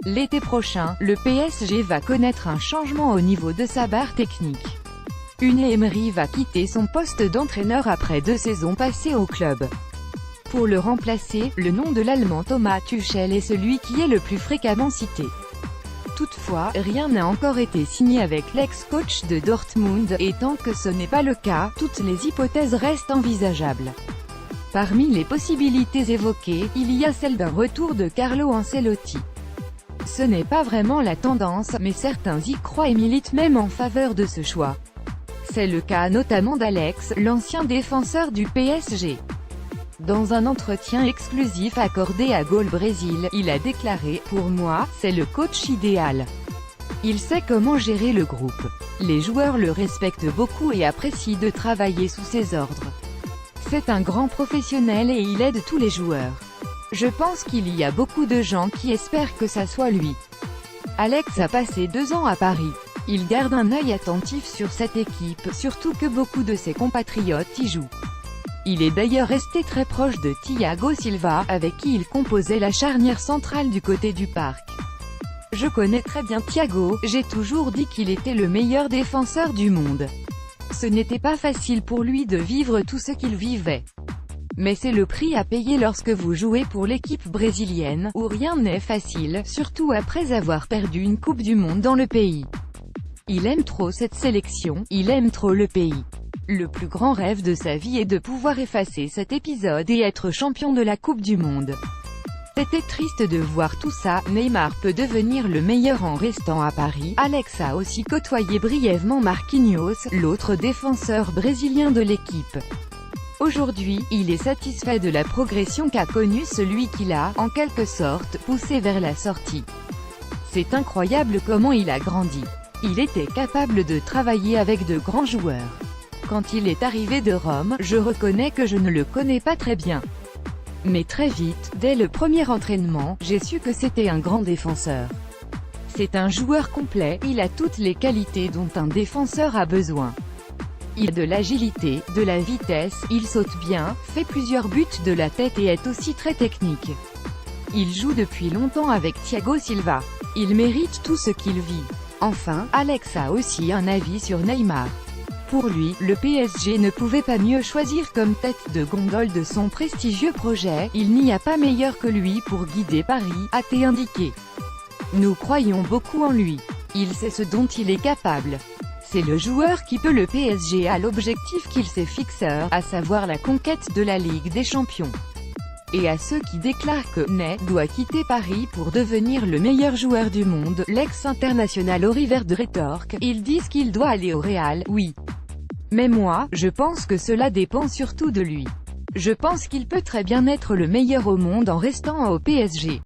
L'été prochain, le PSG va connaître un changement au niveau de sa barre technique. Unai Emery va quitter son poste d'entraîneur après 2 saisons passées au club. Pour le remplacer, le nom de l'Allemand Thomas Tuchel est celui qui est le plus fréquemment cité. Toutefois, rien n'a encore été signé avec l'ex-coach de Dortmund, et tant que ce n'est pas le cas, toutes les hypothèses restent envisageables. Parmi les possibilités évoquées, il y a celle d'un retour de Carlo Ancelotti. Ce n'est pas vraiment la tendance, mais certains y croient et militent même en faveur de ce choix. C'est le cas notamment d'Alex, l'ancien défenseur du PSG. Dans un entretien exclusif accordé à Goal Brésil, il a déclaré « Pour moi, c'est le coach idéal. Il sait comment gérer le groupe. Les joueurs le respectent beaucoup et apprécient de travailler sous ses ordres. C'est un grand professionnel et il aide tous les joueurs. Je pense qu'il y a beaucoup de gens qui espèrent que ça soit lui. » Alex a passé 2 ans à Paris. Il garde un œil attentif sur cette équipe, surtout que beaucoup de ses compatriotes y jouent. Il est d'ailleurs resté très proche de Thiago Silva, avec qui il composait la charnière centrale du côté du parc. Je connais très bien Thiago, j'ai toujours dit qu'il était le meilleur défenseur du monde. Ce n'était pas facile pour lui de vivre tout ce qu'il vivait. Mais c'est le prix à payer lorsque vous jouez pour l'équipe brésilienne, où rien n'est facile, surtout après avoir perdu une Coupe du Monde dans le pays. Il aime trop cette sélection, il aime trop le pays. Le plus grand rêve de sa vie est de pouvoir effacer cet épisode et être champion de la Coupe du Monde. C'était triste de voir tout ça. Neymar peut devenir le meilleur en restant à Paris. Alex a aussi côtoyé brièvement Marquinhos, l'autre défenseur brésilien de l'équipe. Aujourd'hui, il est satisfait de la progression qu'a connue celui qui l'a, en quelque sorte, poussé vers la sortie. C'est incroyable comment il a grandi. Il était capable de travailler avec de grands joueurs. Quand il est arrivé de Rome, je reconnais que je ne le connais pas très bien. Mais très vite, dès le premier entraînement, j'ai su que c'était un grand défenseur. C'est un joueur complet, il a toutes les qualités dont un défenseur a besoin. Il a de l'agilité, de la vitesse, il saute bien, fait plusieurs buts de la tête et est aussi très technique. Il joue depuis longtemps avec Thiago Silva. Il mérite tout ce qu'il vit. Enfin, Alex a aussi un avis sur Neymar. Pour lui, le PSG ne pouvait pas mieux choisir comme tête de gondole de son prestigieux projet, il n'y a pas meilleur que lui pour guider Paris, a-t-il indiqué. Nous croyons beaucoup en lui. Il sait ce dont il est capable. C'est le joueur qui peut le PSG à l'objectif qu'il s'est fixé, à savoir la conquête de la Ligue des Champions. Et à ceux qui déclarent que Ney doit quitter Paris pour devenir le meilleur joueur du monde, l'ex-international Oliver de rétorque, ils disent qu'il doit aller au Real, oui. Mais moi, je pense que cela dépend surtout de lui. Je pense qu'il peut très bien être le meilleur au monde en restant au PSG.